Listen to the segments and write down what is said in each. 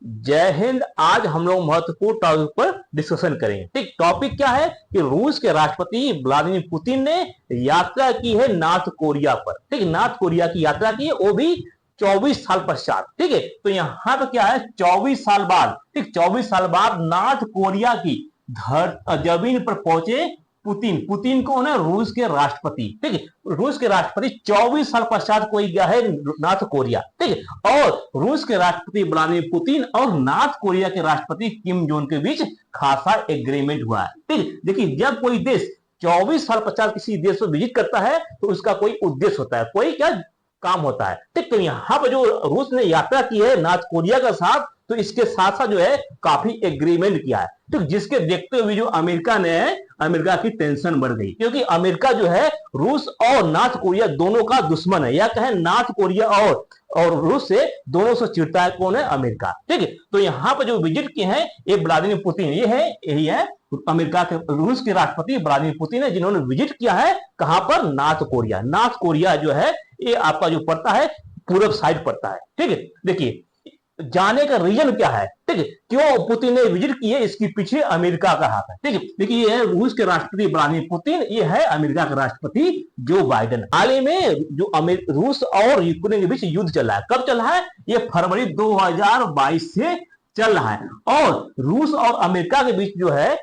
जय हिंद। आज हम लोग महत्वपूर्ण टॉपिक पर डिस्कशन करेंगे। ठीक, टॉपिक क्या है कि रूस के राष्ट्रपति व्लादिमीर पुतिन ने यात्रा की है नॉर्थ कोरिया पर। ठीक, नॉर्थ कोरिया की यात्रा की है, वो भी 24 साल पश्चात। ठीक है, तो यहां पर क्या है, 24 साल बाद, ठीक, 24 साल बाद नॉर्थ कोरिया की जमीन पर पहुंचे पुतिन। पुतिन कौन है? रूस के राष्ट्रपति। ठीक है, रूस के राष्ट्रपति 24 साल पश्चात कोई गया है नॉर्थ कोरिया। ठीक है, और रूस के राष्ट्रपति व्लादिमीर पुतिन और नॉर्थ कोरिया के राष्ट्रपति किम जोंग के बीच खासा एग्रीमेंट हुआ है। ठीक, देखिए जब कोई देश 24 साल पश्चात किसी देश को विजिट करता है तो उसका कोई उद्देश्य होता है, कोई क्या काम होता है। ठीक, तो यहां पर जो रूस ने यात्रा की है नॉर्थ कोरिया के साथ, तो इसके साथ साथ जो है काफी एग्रीमेंट किया है। ठीक, जिसके देखते हुए जो अमेरिका की टेंशन बढ़ गई, क्योंकि अमेरिका जो है रूस और नॉर्थ कोरिया दोनों का दुश्मन है, या कहें नॉर्थ कोरिया और रूस से दोनों से चिढ़ता है कौन है? अमेरिका। ठीक है, तो यहां पर जो विजिट किए हैं ये व्लादिमीर पुतिन, यही है अमेरिका के रूस के राष्ट्रपति व्लादिमीर पुतिन है, जिन्होंने विजिट किया है कहां पर? North Korea. नॉर्थ कोरिया जो है ये आपका जो पड़ता है पूरब साइड पड़ता है। ठीक है, देखिए जाने का रीजन क्या है, ठीक है, क्यों पुतिन ने विजिट की है, इसके पीछे अमेरिका का हाथ है। ठीक है, देखिए ये है रूस के राष्ट्रपति व्लादिमीर पुतिन, ये है अमेरिका के राष्ट्रपति जो बाइडेन। हाल ही में जो रूस और यूक्रेन के बीच युद्ध चल रहा है, कब चल रहा है? ये फरवरी 2022 से चल रहा है। और रूस और अमेरिका के बीच जो है,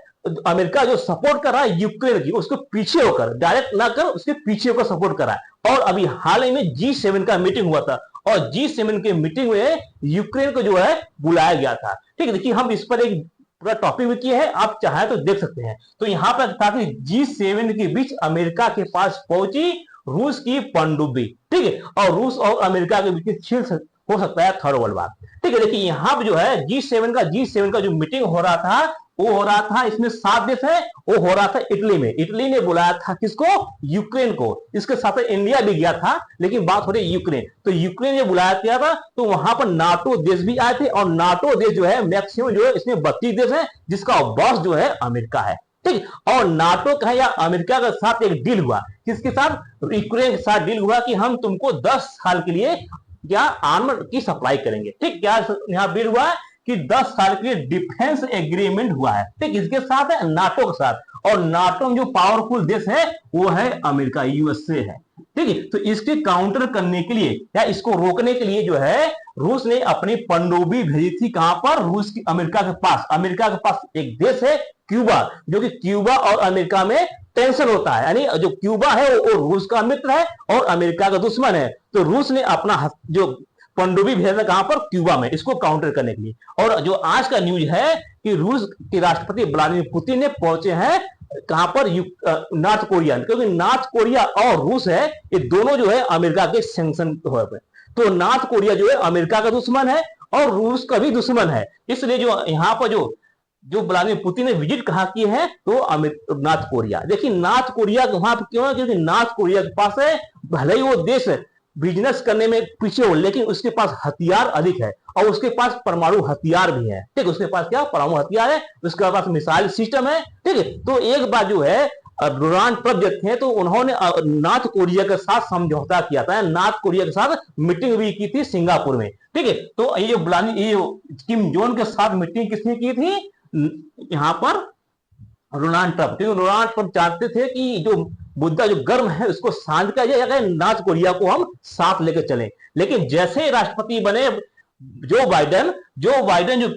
अमेरिका जो सपोर्ट कर रहा है यूक्रेन की, उसको पीछे होकर, डायरेक्ट ना कर, उसके पीछे होकर सपोर्ट कर रहा है। और अभी हाल ही में G7 का मीटिंग हुआ था, और G7 के मीटिंग में यूक्रेन को जो है बुलाया गया था। ठीक है, देखिए हम इस पर एक पूरा टॉपिक भी किए हैं, आप चाहे तो देख सकते हैं। तो यहां पर था कि G7 के बीच अमेरिका के पास पहुंची रूस की पनडुब्बी। ठीक है, और रूस और अमेरिका के बीच हो सकता है थर्ड वर्ल्ड वार। ठीक है, देखिए यहां पर जो है G7 का जो मीटिंग हो रहा था, वो हो रहा था, इसमें 7 देश है, वो हो रहा था इटली में। इटली ने बुलाया था किसको? यूक्रेन को। इसके साथ इंडिया भी गया था, लेकिन बात हो रही यूक्रेन। तो यूक्रेन ने बुलाया किया था, तो वहां पर नाटो देश भी आए थे, और नाटो देश जो है मैक्सिमम जो है इसमें 32 देश है, जिसका बॉस जो है अमेरिका है। ठीक, और नाटो का या अमेरिका के साथ एक डील हुआ, किसके साथ? यूक्रेन के साथ डील हुआ कि हम तुमको 10 साल के लिए क्या आर्मर की सप्लाई करेंगे। ठीक, क्या यहां डील हुआ कि 10 साल के लिए डिफेंस एग्रीमेंट हुआ है। ठीक, इसके साथ है नाटो के साथ, और नाटो में जो पावरफुल देश है वो है अमेरिका, यूएसए है। ठीक है, तो इसके काउंटर करने के लिए या इसको रोकने के लिए जो है रूस ने अपनी पनडुब्बी भेजी थी कहां पर? रूस की अमेरिका के पास। अमेरिका के पास एक देश है क्यूबा, जो कि क्यूबा और अमेरिका में टेंशन होता है, यानी जो क्यूबा है वो रूस का मित्र है और अमेरिका का दुश्मन है। तो रूस ने अपना जो पनडुब्बी भेजा कहां पर? क्यूबा में, इसको काउंटर करने के लिए। और जो आज का न्यूज है कि रूस के राष्ट्रपति व्लादिमीर पुतिन ने पहुंचे हैं कहां पर? नॉर्थ कोरिया, क्योंकि नॉर्थ कोरिया और रूस है, ये दोनों जो है अमेरिका के सैंक्शन हुए। तो नॉर्थ कोरिया जो है अमेरिका का दुश्मन है और रूस का भी दुश्मन है, इसलिए जो यहां पर जो व्लादिमीर पुतिन ने विजिट कहा की है तो नॉर्थ कोरिया। देखिए नॉर्थ कोरिया वहां पर क्यों है? क्योंकि नॉर्थ कोरिया के पास है, भले ही वो देश बिजनेस करने में पीछे हो, लेकिन उसके पास हथियार अधिक है, और उसके पास परमाणु हथियार भी है। ठीक, उसके पास क्या परमाणु हथियार है, उसके पास मिसाइल सिस्टम है। ठीक है, तो एक बार जो है डोनाल्ड ट्रंप जब थे तो उन्होंने नॉर्थ कोरिया के साथ समझौता किया था, नॉर्थ कोरिया के साथ मीटिंग भी की थी सिंगापुर में। ठीक है, तो ये किम जोंग के साथ मीटिंग किसने की थी? यहां पर डोनाल्ड ट्रंप, क्योंकि डोनाल्ड ट्रंप चाहते थे कि जो मुद्दा जो गर्म है उसको शांत किया जाए, नॉर्थ कोरिया को हम साथ लेकर चलें। लेकिन जैसे राष्ट्रपति बने जो बाइडेन जो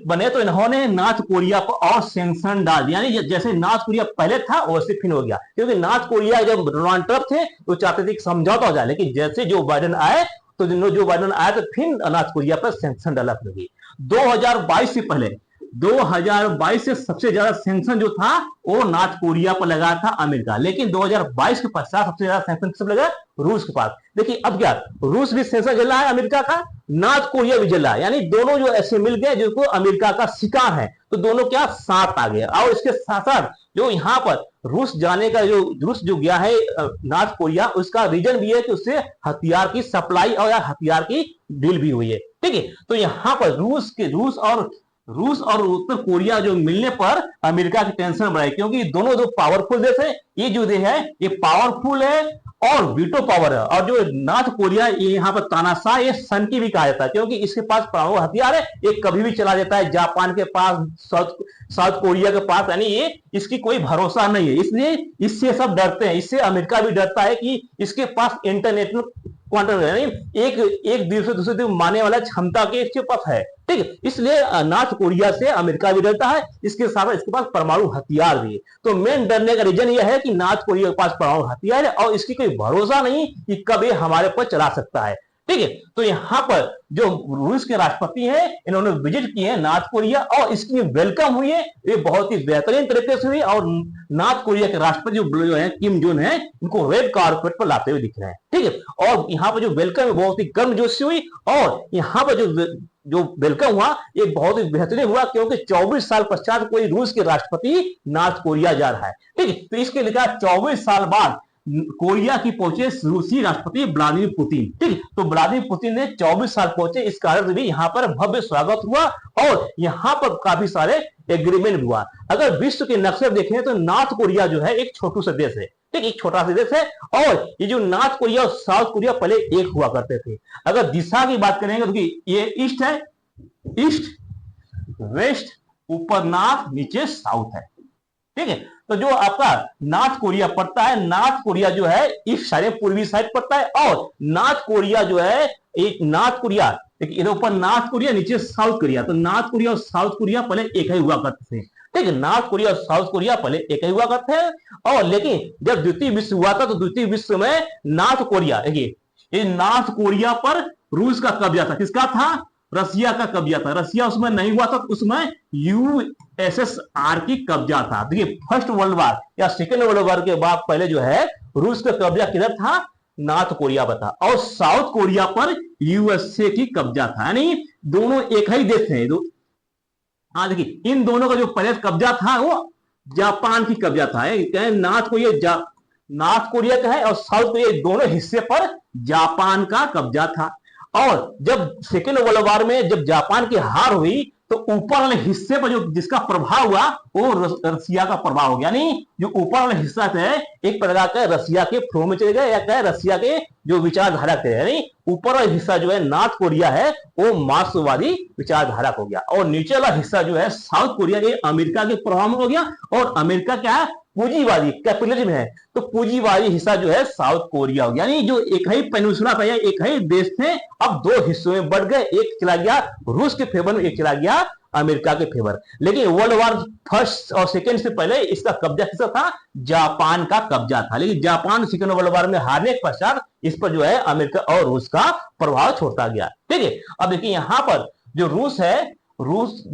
बने, तो इन्होंने नॉर्थ कोरिया पर और सैंक्शन डाल दिया, यानी जैसे नॉर्थ कोरिया पहले था वैसे फिर हो गया। क्योंकि नॉर्थ कोरिया जब डोनाल्ड ट्रंप थे तो चाहते थे कि समझौता हो जाए, लेकिन जैसे जो बाइडेन आए तो फिर नॉर्थ कोरिया पर सैंक्शन डाला पड़ेगी। 2022 से पहले 2022 से सबसे ज्यादा सैंक्शन जो था वो नॉर्थ कोरिया पर लगा था अमेरिका, लेकिन 2022 के पश्चात सबसे ज्यादा सैंक्शन किस लगा? रूस के पास। देखिए अब क्या, रूस भी सैंक्शन झेल रहा है अमेरिका का, नॉर्थ कोरिया भी झेल रहा है, यानी दोनों जो ऐसे मिल गए जो अमेरिका का शिकार है, तो दोनों क्या साथ आ गए। और इसके साथ साथ जो यहाँ पर रूस जाने का रूस जो गया है नॉर्थ कोरिया, उसका रीजन भी है कि उससे हथियार की सप्लाई और हथियार की डील भी हुई है। ठीक है, तो यहाँ पर रूस और उत्तर कोरिया जो मिलने पर अमेरिका की टेंशन बढ़ाई, क्योंकि दोनों जो पावरफुल देश है, ये जो देश है ये पावरफुल है और वीटो पावर है। और जो नॉर्थ कोरिया यहाँ पर तानाशाह, ये सन की भी कहा जाता है, क्योंकि इसके पास परमाणु हथियार है, ये कभी भी चला देता है जापान के पास, साउथ कोरिया के पास, यानी ये इसकी कोई भरोसा नहीं है, इसलिए इससे सब डरते हैं। इससे अमेरिका भी डरता है कि इसके पास इंटरनेशनल क्वांटम यानी एक एक दिल से दूसरे दिल मारने वाला क्षमता के इसके पास है, ठीक है। इसलिए नॉर्थ कोरिया से अमेरिका भी डरता है, इसके साथ इसके पास परमाणु हथियार भी है। तो मेन डरने का रीजन यह है कि नॉर्थ कोरिया के पास परमाणु हथियार है और इसकी कोई भरोसा नहीं कि कब ये हमारे पर चला सकता है, ठीक है। तो यहाँ पर जो रूस के राष्ट्रपति हैं, इन्होंने विजिट किए हैं नॉर्थ कोरिया और इसकी वेलकम हुई है, ये बहुत ही बेहतरीन तरीके से हुई। और नॉर्थ कोरिया के राष्ट्रपति जो है किम जोन है, इनको रेड कारपेट पर लाते हुए दिख रहे हैं, ठीक है। और यहाँ पर जो वेलकम है बहुत ही गर्मजोशी हुई, और यहाँ पर जो वेलकम हुआ ये बहुत ही बेहतरीन हुआ, क्योंकि 24 साल पश्चात कोई रूस के राष्ट्रपति नॉर्थ कोरिया जा रहा है, ठीक है। तो इसके लिखा 24 साल बाद कोरिया की पहुंचे रूसी राष्ट्रपति व्लादिमीर पुतिन, ठीक है। तो व्लादिमीर पुतिन ने 24 साल पहुंचे, इस कारण से भी यहाँ पर भव्य स्वागत हुआ और यहाँ पर काफी सारे एग्रीमेंट हुआ। अगर विश्व के नक्शे देखें तो नॉर्थ कोरिया जो है एक छोटू सा देश है, ठीक, एक छोटा सा देश है। और ये जो नॉर्थ कोरिया और साउथ कोरिया पहले एक हुआ करते थे। अगर दिशा की बात करेंगे तो ये ईस्ट है, ईस्ट वेस्ट, ऊपर नॉर्थ नीचे साउथ है, ठीक है। तो जो आपका नॉर्थ कोरिया पड़ता है, नॉर्थ कोरिया जो है ईस्ट साइड पूर्वी साइड पड़ता है, और नॉर्थ कोरिया जो है एक नॉर्थ कोरिया, इधर ऊपर नॉर्थ कोरिया नीचे साउथ कोरिया। तो नॉर्थ कोरिया और साउथ कोरिया पहले एक ही हुआ करते थे, ठीक है। नॉर्थ कोरिया और साउथ कोरिया पहले एक ही हुआ करते हैं। और लेकिन जब द्वितीय विश्व हुआ था तो द्वितीय विश्व में नॉर्थ कोरिया, देखिए ये नॉर्थ कोरिया पर रूस का कब्जा था, किसका था? रसिया का कब्जा था। रसिया उसमें नहीं हुआ था, उसमें यूएसएसआर की कब्जा था। देखिए फर्स्ट वर्ल्ड वार या सेकेंड वर्ल्ड वार के बाद पहले जो है रूस का कब्जा किधर था? नॉर्थ कोरिया पर था, और साउथ कोरिया पर यूएसए की कब्जा था, यानी दोनों एक ही देश थे। हाँ देखिए इन दोनों का जो पहले कब्जा था वो जापान की कब्जा था। नॉर्थ कोरिया का है और साउथ कोरिया, दोनों हिस्से पर जापान का कब्जा था। और जब सेकेंड वर्ल्ड वॉर में जब जापान की हार हुई तो ऊपर वाले हिस्से पर जो जिसका प्रभाव हुआ वो रसिया का प्रभाव हो गया, यानी जो ऊपर वाला हिस्सा थे एक प्रकार का रसिया के फ्लो में चले गए, या क्या रसिया के जो विचारधारा थे, यानी ऊपर वाला हिस्सा जो है नॉर्थ कोरिया है वो मार्क्सवादी विचारधारा हो गया, और नीचे वाला हिस्सा जो है साउथ कोरिया ये अमेरिका के प्रभाव में हो गया। और अमेरिका क्या है? पूंजीवादी, कैपिटलिज्म है, तो पूंजीवादी हिस्सा जो है साउथ कोरिया हो गया। यानी जो एक ही पेनिनसुला था या एक ही देश थे, अब दो हिस्सों में बढ़ गए, एक चला गया रूस के फेवर में, एक चला गया अमेरिका के फेवर। लेकिन वर्ल्ड वार फर्स्ट और सेकेंड से पहले इसका कब्जा किसका था? जापान का कब्जा था। लेकिन जापान सेकेंड वर्ल्ड वार में हारने के पश्चात इस पर जो है अमेरिका और रूस का प्रभाव छोड़ता गया, ठीक है। अब देखिए यहां पर जो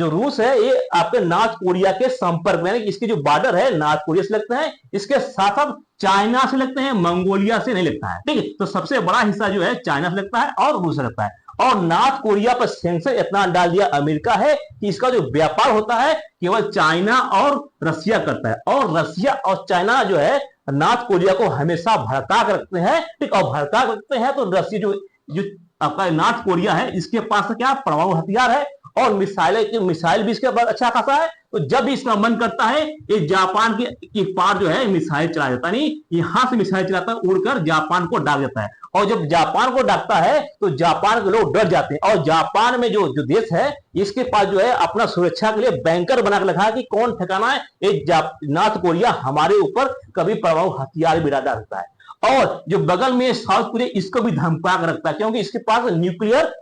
रूस है ये आपके नॉर्थ कोरिया के संपर्क में, इसके जो बॉर्डर है नॉर्थ कोरिया से लगता है, इसके साथ साथ चाइना से लगते हैं, मंगोलिया से नहीं लगता है, ठीक है। तो सबसे बड़ा हिस्सा जो है चाइना से लगता है और रूस से लगता है। और नॉर्थ कोरिया पर सेंसर इतना डाल दिया अमेरिका है कि इसका जो व्यापार होता है केवल चाइना और रसिया करता है, और रसिया और चाइना जो है नॉर्थ कोरिया को हमेशा भड़का कर रखते हैं, ठीक। और भड़का रखते हैं तो रसिया जो आपका नॉर्थ कोरिया है इसके पास क्या परमाणु हथियार है और मिसाइल भी इसके पास अच्छा खासा है। तो जब भी इसका मन करता है ये जापान की पार जो है मिसाइल चला देता है, नहीं यहां से मिसाइल चलाता है उड़कर जापान को डाक देता है, और जब जापान को डाकता है तो जापान के लोग डर जाते हैं। और जापान में जो देश है इसके पास जो है अपना सुरक्षा के लिए बैंकर बना के रखा है कि कौन ठिकाना है ये नॉर्थ कोरिया हमारे ऊपर कभी परमाणु हथियार भी डाल सकता है। और जो बगल में साउथ कोरिया इसको भी धमका कर रखता है, क्योंकि इसके पास न्यूक्लियर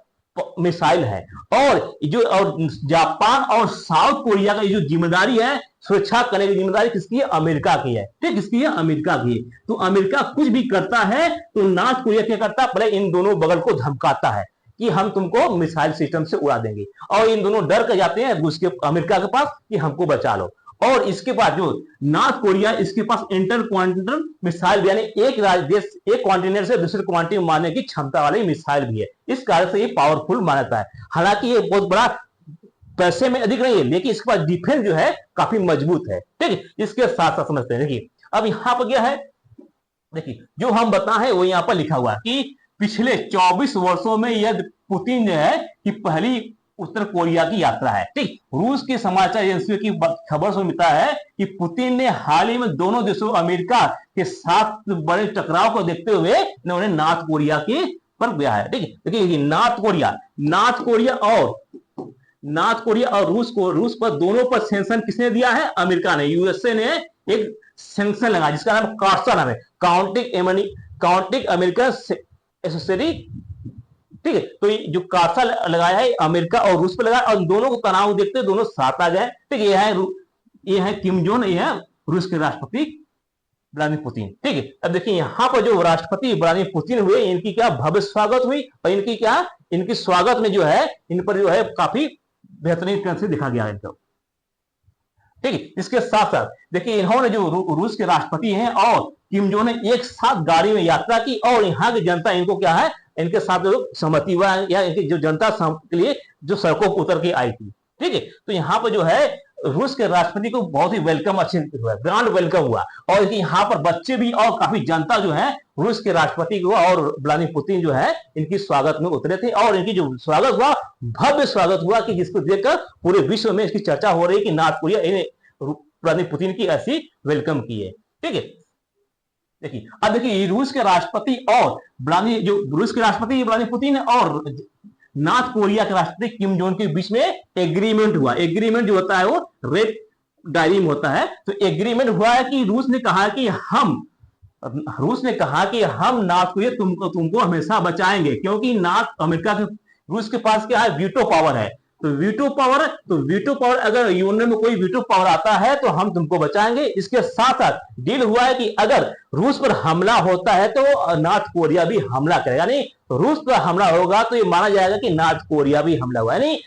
मिसाइल है। और जापान और साउथ कोरिया का जो जिम्मेदारी है सुरक्षा करने की जिम्मेदारी किसकी है? अमेरिका की है, ठीक, किसकी है? अमेरिका की है। तो अमेरिका कुछ भी करता है तो नॉर्थ कोरिया क्या करता है? पहले इन दोनों बगल को धमकाता है कि हम तुमको मिसाइल सिस्टम से उड़ा देंगे, और इन दोनों डर कर जाते हैं रूस के अमेरिका के पास कि हमको बचा लो। और इसके बाद जो नॉर्थ कोरिया इसके पास इंटर कॉन्टिनेंटल मिसाइल यानी एक देश एक कॉन्टिनेंट से दूसरे कॉन्टिनेंट मारने की क्षमता वाली मिसाइल भी है, इस कारण से ये पावरफुल माना जाता है। हालांकि ये बहुत बड़ा पैसे में अधिक नहीं है, लेकिन इसके पास डिफेंस जो है काफी मजबूत है, ठीक है। इसके साथ साथ समझते हैं, देखिए अब यहां पर क्या है, देखिए जो हम बताएं वो यहां पर लिखा हुआ है कि पिछले 24 वर्षों में यदि पुतिन जो है कि पहली उत्तर कोरिया की यात्रा है। ठीक, रूस की समाचार एजेंसियों की खबर से मिलता है कि पुतिन ने हाल ही में दोनों देशों अमेरिका के साथ बड़े टकराव को देखते हुए उन्होंने नॉर्थ कोरिया के पर गया है। ठीक है, देखिए नॉर्थ कोरिया और रूस पर दोनों पर सैंक्शन किसने दिया है? अमेरिका ने, यूएसए ने एक सैंक्शन लगा जिसका नाम काट्सा नाम है, काउंटिंग अमेरिका एसोसिएटी। ठीक है, तो जो काट्सा लगाया है अमेरिका और रूस पर लगाया और दोनों को तनाव देखते दोनों साथ आ गए। ठीक है, ये है किम जोंग, ये है रूस के राष्ट्रपति व्लादिमीर पुतिन। ठीक है, अब देखिए यहां पर जो राष्ट्रपति व्लादिमीर पुतिन हुए, इनकी क्या भव्य स्वागत हुई और इनकी स्वागत में जो है इन पर जो है काफी बेहतरीन तरह से दिखा गया है इनको। ठीक है, इसके साथ साथ देखिए इन्होंने जो रूस के राष्ट्रपति हैं और किम जोंग ने एक साथ गाड़ी में यात्रा की और यहाँ की जनता इनको क्या है, इनके साथ जो सहमति हुआ या इनकी जो जनता के लिए जो सड़कों पर उतर के आई थी। ठीक है, तो यहाँ पर जो है रूस के राष्ट्रपति को बहुत ही वेलकम अच्छे हुआ, ग्रांड वेलकम हुआ और यहाँ पर बच्चे भी और काफी जनता जो है रूस के राष्ट्रपति को और व्लादिमीर पुतिन जो है इनकी स्वागत में उतरे थे और इनकी जो स्वागत हुआ, भव्य स्वागत हुआ कि जिसको देखकर पूरे विश्व में इसकी चर्चा हो रही है कि नॉर्थ कोरिया इन्हें व्लादिमीर पुतिन की ऐसी वेलकम की है। ठीक है, देखिए अब देखिए रूस के राष्ट्रपति व्लादिमीर पुतिन और नॉर्थ कोरिया के राष्ट्रपति किम जोंग के बीच में एग्रीमेंट हुआ। एग्रीमेंट जो होता है वो रेड डायरी में होता है। तो एग्रीमेंट हुआ है कि रूस ने कहा कि हम नॉर्थ कोरिया तुमको हमेशा बचाएंगे, क्योंकि नॉर्थ अमेरिका के रूस के पास क्या है, वीटो पावर है। तो वीटो पावर अगर यूनियन में कोई वीटो पावर आता है तो हम तुमको बचाएंगे। इसके साथ साथ डील हुआ है कि अगर रूस पर हमला होता है तो नॉर्थ कोरिया भी हमला करेगा। यानी रूस पर हमला होगा तो ये माना जाएगा कि नॉर्थ कोरिया भी हमला हुआ है। यानी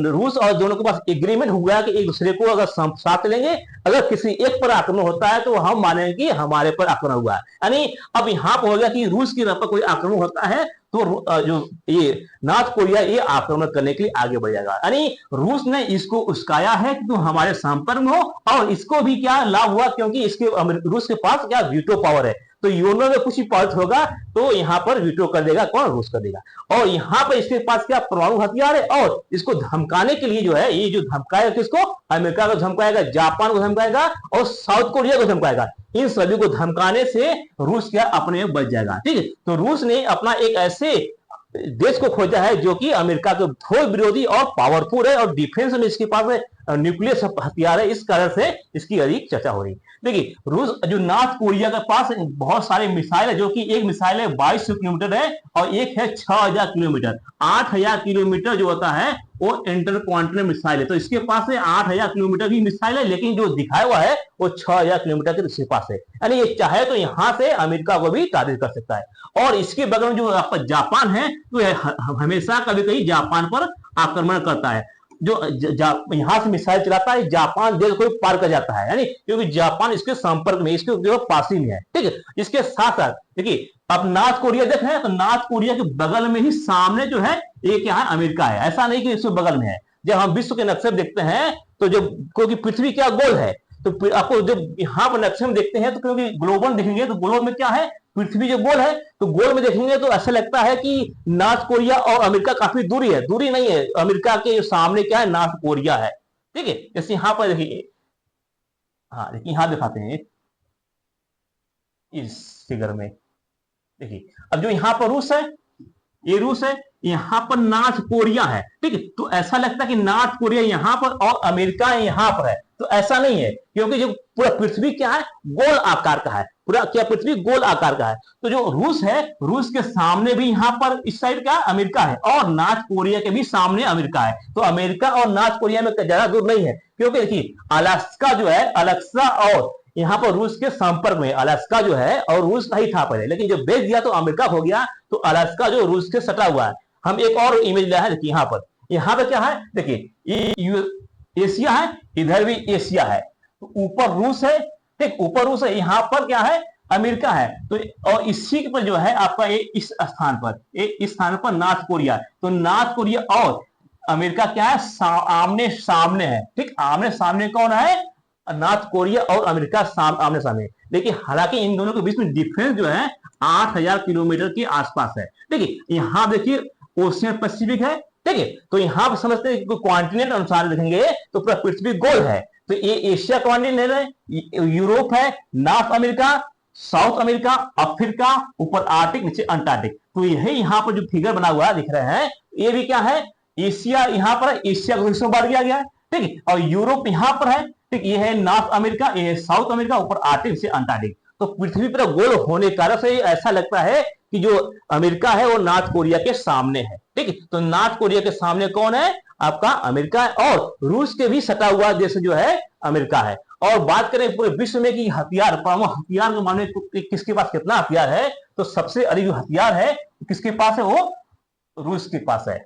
रूस और दोनों के पास एग्रीमेंट हुआ है कि एक दूसरे को अगर साथ लेंगे, अगर किसी एक पर आक्रमण होता है तो हम मानेंगे कि हमारे पर आक्रमण हुआ है। यानी अब यहाँ पर हो गया कि रूस की तरफ पर कोई आक्रमण होता है तो जो ये नॉर्थ कोरिया ये आक्रमण करने के लिए आगे बढ़ जाएगा। यानी रूस ने इसको उस्काया है कि तुम हमारे संपर्क में हो और इसको भी क्या लाभ हुआ, क्योंकि रूस के पास क्या वीटो पावर है। तो यूनियन में कुछ ही पॉइंट होगा तो यहाँ पर वीटो कर देगा कौन, रूस कर देगा। और यहाँ पर इसके पास क्या परमाणु हथियार है और इसको धमकाने के लिए जो है ये जो धमकाएगा किसको, अमेरिका को धमकाएगा, जापान को धमकाएगा और साउथ कोरिया को धमकाएगा। इन सभी को धमकाने से रूस क्या अपने बच जाएगा। ठीक है, तो रूस ने अपना एक ऐसे देश को खोजा है जो कि अमेरिका के घोर विरोधी और पावरफुल है और डिफेंस में इसके पास न्यूक्लियर हथियार है। इस कारण से इसकी अधिक चर्चा हो रही। देखिए रूस जो नॉर्थ कोरिया के पास बहुत सारे मिसाइल है, जो कि एक मिसाइल है 2200 किलोमीटर है और एक है 6000 किलोमीटर। 8000 किलोमीटर जो होता है वो इंटरकॉन्टिनेंटल मिसाइल है। तो इसके पास है 8000 किलोमीटर की मिसाइल है, लेकिन जो दिखाया हुआ है वो 6000 किलोमीटर के इसके पास है। यानी ये चाहे तो यहां से अमेरिका को भी टारगेट कर सकता है। और इसके बगल में जो आपका जापान है तो हमेशा कभी कभी जापान पर आक्रमण करता है। जो यहां से मिसाइल चलाता है जापान देश को पार कर जाता है, यानी क्योंकि जापान इसके संपर्क में, इसके जो पास ही में है। ठीक है, इसके साथ साथ देखिए अब नॉर्थ कोरिया देखें तो नॉर्थ कोरिया के बगल में ही सामने जो है ये क्या है, अमेरिका है। ऐसा नहीं कि इसके बगल में है। जब हम विश्व के नक्शे देखते हैं तो जब क्योंकि पृथ्वी क्या गोल है, तो आपको जब यहाँ पर नक्शे में देखते हैं तो क्योंकि ग्लोबल देखेंगे तो ग्लोब में क्या है, पृथ्वी जो गोल है, तो गोल में देखेंगे तो ऐसा लगता है कि नॉर्थ कोरिया और अमेरिका काफी दूरी है। दूरी नहीं है, अमेरिका के सामने क्या है, नॉर्थ कोरिया है। ठीक है, जैसे यहाँ पर देखिए, हाँ देखिए यहाँ दिखाते हैं इस फिगर में। देखिए अब जो यहाँ पर रूस है, ये रूस है, यहाँ पर नॉर्थ कोरिया है। ठीक है, तो ऐसा लगता है कि नॉर्थ कोरिया यहाँ पर और अमेरिका यहाँ पर है। तो ऐसा नहीं है, क्योंकि जो पूरा पृथ्वी क्या है, गोल आकार का है। पूरा क्या पृथ्वी गोल आकार का है। तो जो रूस है, रूस के सामने भी यहाँ पर इस साइड क्या अमेरिका है और नॉर्थ कोरिया के भी सामने अमेरिका है। तो अमेरिका और नॉर्थ कोरिया में ज्यादा दूर नहीं है, क्योंकि देखिए अलास्का जो है, अलास्का और यहाँ पर रूस के संपर्क में, अलास्का जो है और रूस का ही था पहले, लेकिन जब भेज दिया तो अमेरिका हो गया। तो अलास्का जो रूस के सटा हुआ है। हम एक और इमेज लिया है, देखिए यहाँ पर क्या है, देखिए एशिया है, इधर भी एशिया है, तो ऊपर रूस है। ठीक, ऊपर रूस है, यहाँ पर क्या है, अमेरिका है। तो और इसी पर जो है आपका ये इस स्थान पर नॉर्थ कोरिया। तो नॉर्थ कोरिया और अमेरिका क्या है, आमने सामने है। ठीक, आमने सामने कौन है, नॉर्थ कोरिया और अमेरिका आमने सामने। देखिए हालांकि इन दोनों के बीच में डिफरेंस जो है 8000 किलोमीटर के आसपास है। ठीक है, यहाँ देखिए ओशियन पैसिफिक है ठीक है। तो यहां पर समझते हैं क्वांटिनेंट अनुसार लिखेंगे तो पूरा पृथ्वी गोल है। तो ये एशिया कॉन्टिनेंट है, यूरोप है, north America, south America, Africa, ऊपर आर्टिक, नीचे अंटार्कटिक। तो यही यहाँ पर जो फिगर बना हुआ दिख रहे हैं ये भी क्या है, एशिया यहाँ पर एशिया को हिस्सों बांट दिया गया है, ठीक है। और यूरोप यहाँ पर है, ठीक, ये है नॉर्थ अमेरिका, ये है साउथ अमेरिका, ऊपर आर्टिक से अंटार्कटिक। तो पृथ्वी पर गोल होने के कारण से ऐसा लगता है कि जो अमेरिका है वो नॉर्थ कोरिया के सामने है, ठीक है। तो नॉर्थ कोरिया के सामने कौन है, आपका अमेरिका है, और रूस के भी सटा हुआ देश जो है अमेरिका है। और बात करें पूरे विश्व में कि हथियार, परमाणु हथियार के मामले में किसके पास कितना हथियार है, तो सबसे अधिक जो हथियार है किसके पास है, वो रूस के पास है,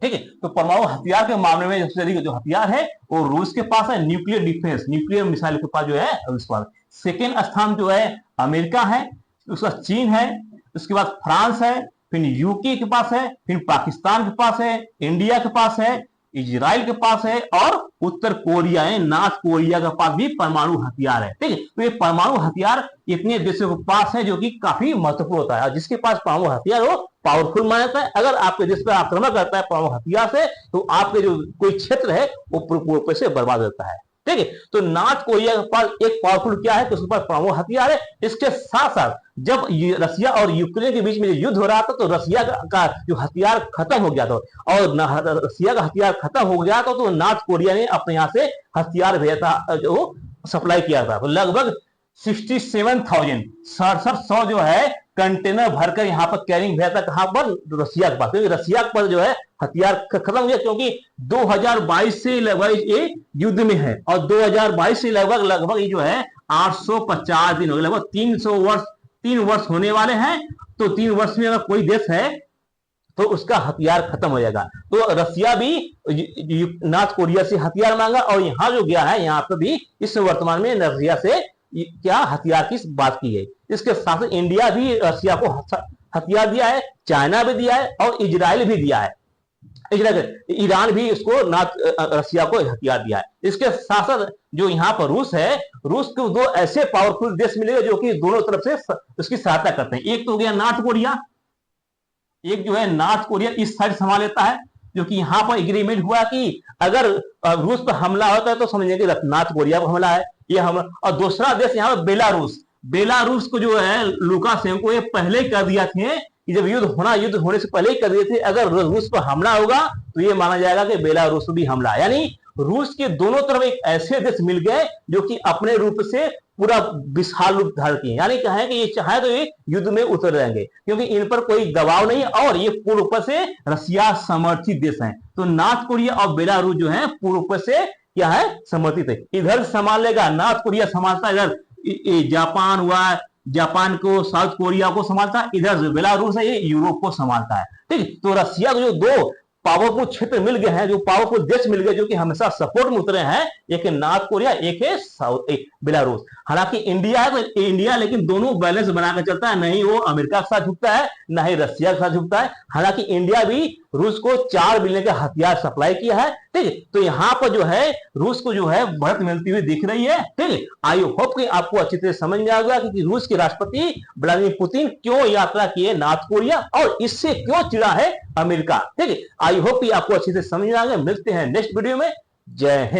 ठीक है। तो परमाणु हथियार के मामले में सबसे अधिक जो हथियार है वो रूस के पास है। न्यूक्लियर डिफेंस, न्यूक्लियर मिसाइल के पास जो है रूस के पास। सेकेंड स्थान जो है अमेरिका है, उसका चीन है, उसके बाद फ्रांस है, फिर यूके के पास है, फिर पाकिस्तान के पास है, इंडिया के पास है, इजराइल के पास है, और उत्तर कोरिया है, नॉर्थ कोरिया के पास भी परमाणु हथियार है, ठीक है। तो ये परमाणु हथियार इतने देशों के पास है जो कि काफी महत्वपूर्ण होता है, और जिसके पास परमाणु हथियार हो पावरफुल माना जाता है। अगर आपके देश पर आक्रमण करता है परमाणु हथियार से तो आपके जो कोई क्षेत्र है वो पूर्ण रूप से बर्बाद होता है, ठीक है। तो नॉर्थ कोरिया के पास एक पावरफुल क्या है, तो उसके पास परमाणु हथियार है। इसके साथ साथ जब रसिया और यूक्रेन के बीच में युद्ध हो रहा था तो रसिया का जो हथियार खत्म हो गया था, और रसिया का हथियार खत्म हो गया था तो नॉर्थ कोरिया ने अपने यहां से हथियार भेजा था, जो सप्लाई किया था। तो लगभग 67,000 6700 जो है कंटेनर भरकर यहाँ पर कैरिंग भेजा था, कहां पर, रसिया के पास। क्योंकि रसिया पर जो है हथियार खत्म हो गया, क्योंकि 2022 से लगभग ये युद्ध में है, और 2022 से लगभग ये जो है 850 दिन हो गए, लगभग 3 वर्ष होने वाले हैं। तो 3 वर्ष में अगर कोई देश है तो उसका हथियार खत्म हो जाएगा। तो रसिया भी नॉर्थ कोरिया से हथियार मांगा, और यहां जो गया है यहाँ पर भी इस वर्तमान में रसिया से क्या हथियार की बात की है। इसके साथ इंडिया भी रसिया को हथियार दिया है, चाइना भी दिया है, और इजराइल भी दिया है, ईरान भी उसको रसिया को हथियार दिया है। इसके साथ साथ जो यहाँ पर रूस है, रूस को दो ऐसे पावरफुल देश मिले जो कि दोनों तरफ से उसकी सहायता करते हैं। एक तो हो गया नॉर्थ कोरिया, एक जो है नॉर्थ कोरिया इस साइड संभाल लेता है, जो कि यहाँ पर एग्रीमेंट हुआ कि अगर रूस पर हमला होता है तो समझिए कि नॉर्थ कोरिया पर हमला है ये हमला। और दूसरा देश यहाँ पर बेलारूस, बेलारूस को जो है लुकाशेंको ये पहले कर दिया थे कि जब युद्ध होने से पहले ही कर दिए थे, अगर रूस पर हमला होगा तो ये माना जाएगा कि बेलारूस भी हमला। यानी रूस के दोनों तरफ एक ऐसे देश मिल गए जो कि अपने रूप से पूरा विशाल रूप धारण किए, यानी कहें कि ये चाहे तो ये युद्ध में उतर जाएंगे, क्योंकि इन पर कोई दबाव नहीं, और ये पूर्ण रूप से रसिया समर्थित देश हैं। तो नॉर्थ कोरिया और बेलारूस जो है पूर्ण रूप से क्या है, समर्थित है। इधर संभाल लेगा नॉर्थ कोरिया, संभालता है इधर जापान हुआ, जापान को, साउथ कोरिया को संभालता है, इधर बेलारूस है ये यूरोप को संभालता है, ठीक। तो रसिया को जो दो पावरफुल क्षेत्र मिल गए हैं, जो पावरफुल देश मिल गए जो कि हमेशा सपोर्ट में उतरे हैं, एक है नॉर्थ कोरिया, एक है साउथ बेलारूस। हालांकि इंडिया है तो इंडिया लेकिन दोनों बैलेंस बनाकर चलता है, नहीं वो अमेरिका के साथ झुकता है, ना ही रसिया के साथ झुकता है। हालांकि इंडिया भी रूस को 4 बिलियन के हथियार सप्लाई किया है, ठीक है। तो यहाँ पर जो है रूस को जो है बढ़त मिलती हुई दिख रही है, ठीक है। आई होप कि आपको अच्छी तरह समझ में आ गया कि रूस के राष्ट्रपति व्लादिमीर पुतिन क्यों यात्रा किए नॉर्थ कोरिया, और इससे क्यों चिढ़ा है अमेरिका, ठीक है। आई होप कि आपको अच्छी तरह समझ में आ गया। मिलते हैं नेक्स्ट वीडियो में। जय हिंद।